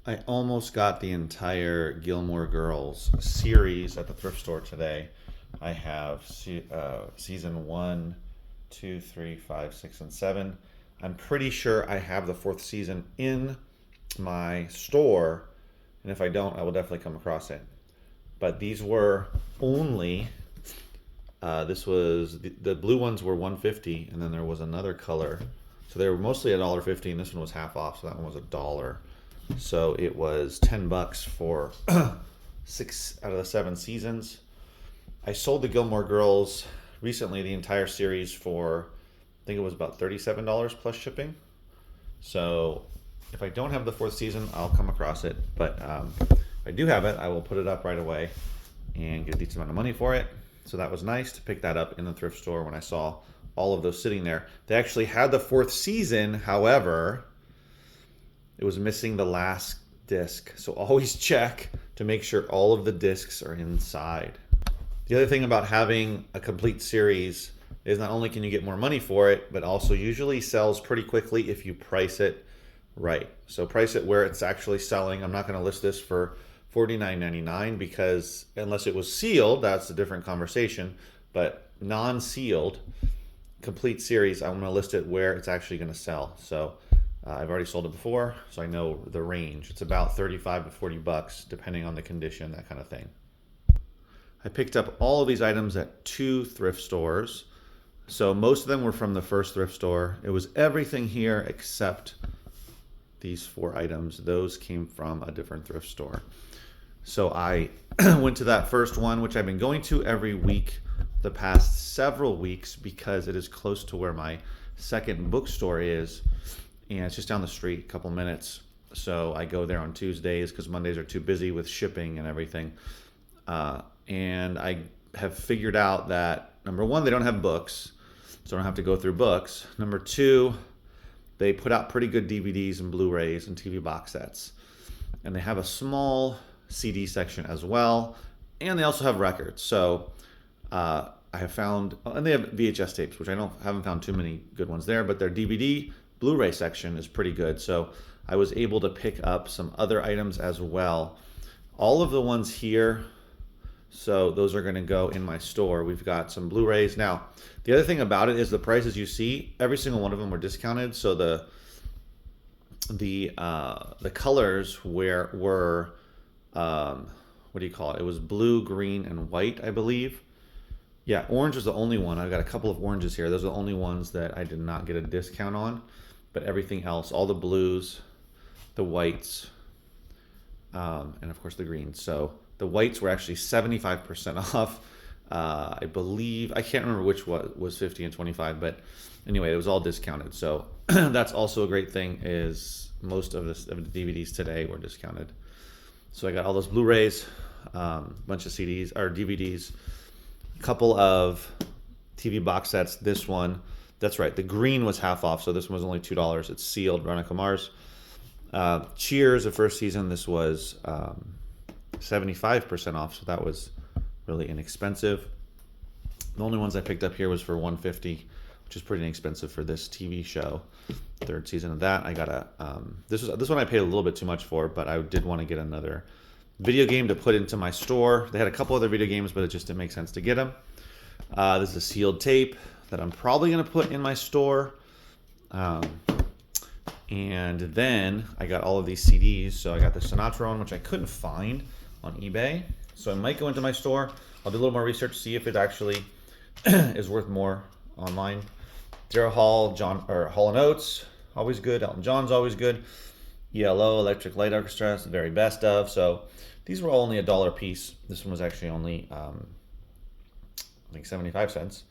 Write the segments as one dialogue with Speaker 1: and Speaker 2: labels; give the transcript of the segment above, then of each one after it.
Speaker 1: I almost got the entire Gilmore Girls series at the thrift store today. I have season 1, 2, 3, 5, 6, and 7. I'm pretty sure I have the fourth season in my store, and if I don't, I will definitely come across it. But these were only, this was, the blue ones were 150, and then there was another color. So they were mostly $1.50, and this one was half off, so that one was $1. So it was $10 for 6 out of the 7 seasons. I sold the Gilmore Girls recently, the entire series, for I think it was about $37 plus shipping. So if I don't have the fourth season, I'll come across it. But if I do have it, I will put it up right away and get a decent amount of money for it. So that was nice to pick that up in the thrift store when I saw all of those sitting there. They actually had the fourth season, however, it was missing the last disc. So always check to make sure all of the discs are inside. The other thing about having a complete series is not only can you get more money for it, but also usually sells pretty quickly if you price it right. So price it where it's actually selling. I'm not going to list this for $49.99 because unless it was sealed, that's a different conversation. But non-sealed, complete series, I'm going to list it where it's actually going to sell. So I've already sold it before, so I know the range. It's about $35 to $40, depending on the condition, that kind of thing. I picked up all of these items at 2 thrift stores. So most of them were from the first thrift store. It was everything here except these 4 items. Those came from a different thrift store. So I went to that first one, which I've been going to every week the past several weeks because it is close to where my second bookstore is. And it's just down the street, a couple minutes. So I go there on Tuesdays because Mondays are too busy with shipping and everything. And I have figured out that, number one, they don't have books, so I don't have to go through books. Number 2, they put out pretty good DVDs and Blu-rays and TV box sets. And they have a small CD section as well. And they also have records. So I have found, and they have VHS tapes, which I haven't found too many good ones there, but their DVD Blu-ray section is pretty good. So I was able to pick up some other items as well. All of the ones here, so those are going to go in my store. We've got some Blu-rays. Now, the other thing about it is the prices you see, every single one of them were discounted. So the colors were what do you call it? It was blue, green, and white, I believe. Yeah, orange was the only one. I've got a couple of oranges here. Those are the only ones that I did not get a discount on. But everything else, all the blues, the whites, and of course the greens. So the whites were actually 75% off. I believe, I can't remember which was 50 and 25, but anyway, it was all discounted. So that's also a great thing, is most of the DVDs today were discounted. So I got all those Blu-rays, bunch of CDs or DVDs, a couple of TV box sets. This one, that's right, the green was half off, so this one was only $2. It's sealed, Veronica Mars. Cheers, the first season, this was 75% off, so that was really inexpensive. The only ones I picked up here was for $150, which is pretty inexpensive for this TV show. Third season of that, I got this one I paid a little bit too much for, but I did want to get another video game to put into my store. They had a couple other video games, but it just didn't make sense to get them. This is a sealed tape that I'm probably going to put in my store. And then I got all of these CDs. So I got the Sinatra one, which I couldn't find on eBay. So I might go into my store. I'll do a little more research, see if it actually is worth more online. Daryl Hall, Hall & Oates, always good. Elton John's always good. ELO, Electric Light Orchestra, it's the very best of. So these were all only $1 a piece. This one was actually only, I think, 75 cents.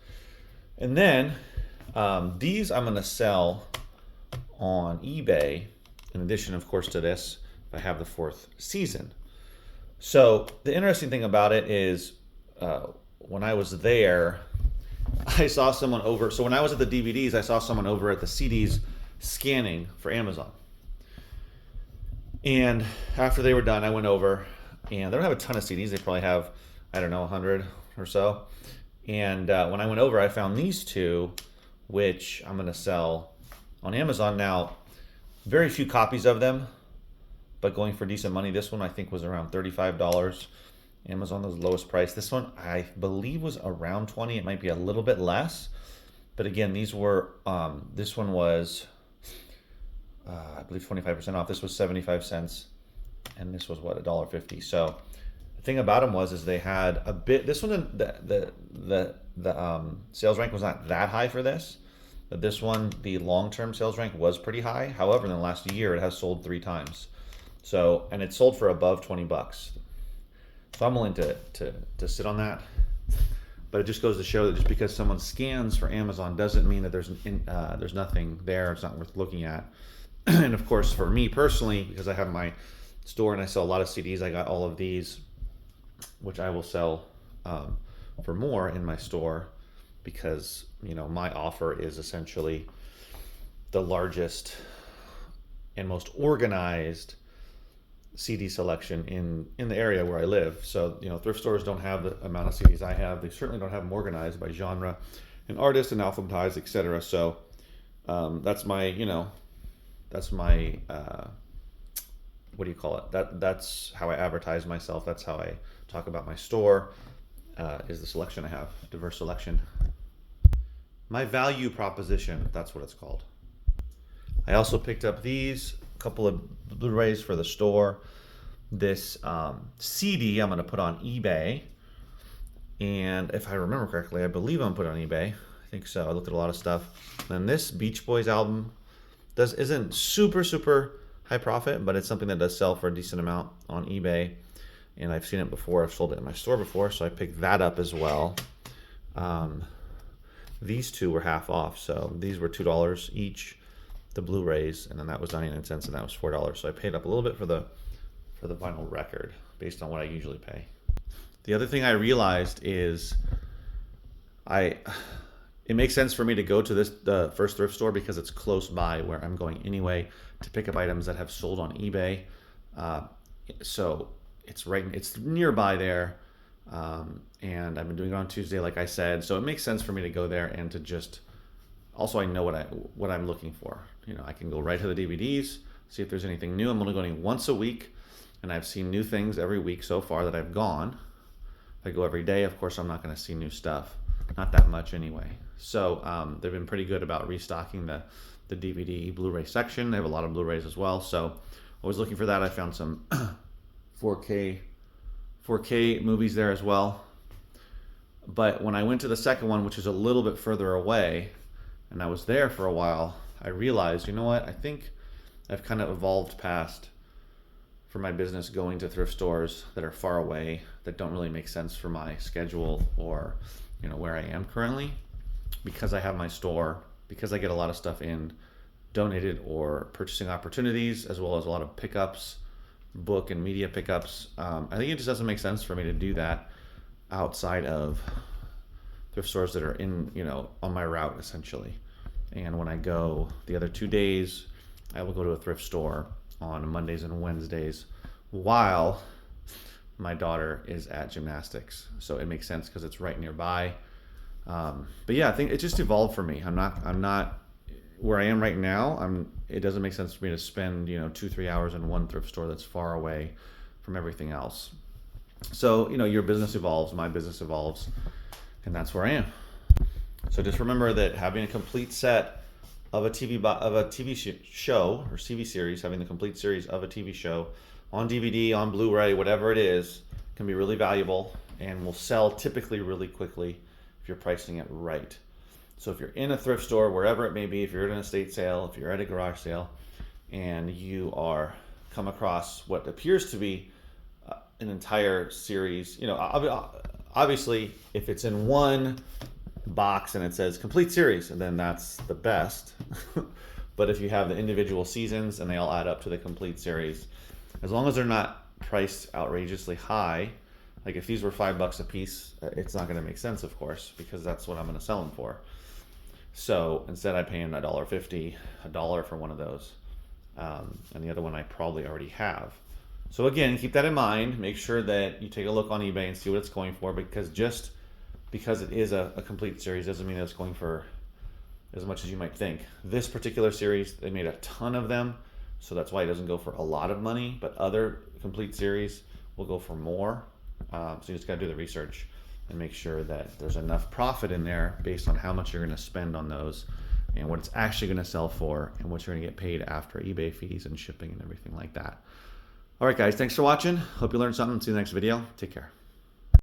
Speaker 1: And then these I'm going to sell on eBay, in addition, of course, to this, if I have the fourth season. So the interesting thing about it is when I was there, I saw someone over. So when I was at the DVDs, I saw someone over at the CDs scanning for Amazon. And after they were done, I went over, and they don't have a ton of CDs. They probably have, I don't know, 100 or so. And when I went over, I found these two, which I'm going to sell on Amazon. Now, very few copies of them, but going for decent money. This one I think was around $35. Amazon was the lowest price. This one I believe was around 20. It might be a little bit less, but again, these were this one was I believe 25% off. This was 75 cents, and this was what, $1.50. So the thing about them is they had a bit. This one, the sales rank was not that high for this, but this one, the long-term sales rank was pretty high. However, in the last year, it has sold 3 times. So, and it sold for above $20. So I'm willing to sit on that. But it just goes to show that just because someone scans for Amazon doesn't mean that there's nothing there. It's not worth looking at. And of course, for me personally, because I have my store and I sell a lot of CDs, I got all of these, which I will sell for more in my store, because my offer is essentially the largest and most organized CD selection in the area where I live. So thrift stores don't have the amount of CDs I have. They certainly don't have them organized by genre and artist and alphabetized, etc. So that's my what do you call it? That's how I advertise myself. That's how I talk about my store. Is the selection I have, diverse selection. My value proposition, that's what it's called. I also picked up these couple of Blu-rays for the store. This CD I'm going to put on eBay, and if I remember correctly, I believe I'm put on eBay. I think so. I looked at a lot of stuff. Then this Beach Boys album isn't super high profit, but it's something that does sell for a decent amount on eBay, and I've seen it before. I've sold it in my store before, so I picked that up as well. These two were half off, so these were $2 each, the Blu-rays, and then that was 99 cents, and that was $4. So I paid up a little bit for the vinyl record based on what I usually pay. The other thing I realized is it makes sense for me to go to the first thrift store because it's close by where I'm going anyway to pick up items that have sold on eBay. So it's nearby there, and I've been doing it on Tuesday, like I said. So it makes sense for me to go there and to just. Also, I know what I'm looking for. I can go right to the DVDs, see if there's anything new. I'm only going once a week, and I've seen new things every week so far that I've gone. If I go every day, of course, I'm not going to see new stuff. Not that much anyway. So they've been pretty good about restocking the DVD Blu-ray section. They have a lot of Blu-rays as well. So I was looking for that. I found some 4K movies there as well. But when I went to the second one, which is a little bit further away, and I was there for a while, I realized, I think I've kind of evolved past, for my business, going to thrift stores that are far away, that don't really make sense for my schedule or where I am currently, because I have my store, because I get a lot of stuff in donated or purchasing opportunities, as well as a lot of pickups, book and media pickups. I think it just doesn't make sense for me to do that outside of thrift stores that are in, on my route essentially. And when I go the other 2 days, I will go to a thrift store on Mondays and Wednesdays while my daughter is at gymnastics. So it makes sense because it's right nearby. But yeah, I think it just evolved for me. I'm not where I am right now. It doesn't make sense for me to spend 2-3 hours in one thrift store that's far away from everything else. So your business evolves, my business evolves, and that's where I am. So just remember that having a complete set of a TV show or TV series, having the complete series of a TV show on DVD, on Blu-ray, whatever it is, can be really valuable and will sell typically really quickly if you're pricing it right. So if you're in a thrift store, wherever it may be, if you're at an estate sale, if you're at a garage sale, and you are come across what appears to be an entire series, obviously if it's in one box and it says complete series, and then that's the best. But if you have the individual seasons and they all add up to the complete series, as long as they're not priced outrageously high, like if these were $5 a piece, it's not going to make sense, of course, because that's what I'm going to sell them for. So instead I pay them $1.50, $1 for one of those, and the other one I probably already have. So again, keep that in mind. Make sure that you take a look on eBay and see what it's going for, because just because it is a complete series doesn't mean that it's going for as much as you might think. This particular series, they made a ton of them, So that's why it doesn't go for a lot of money, but other complete series will go for more. So you just got to do the research and make sure that there's enough profit in there based on how much you're going to spend on those and what it's actually going to sell for and what you're going to get paid after eBay fees and shipping and everything like that. All right, guys, thanks for watching. Hope you learned something. See you in the next video. Take care.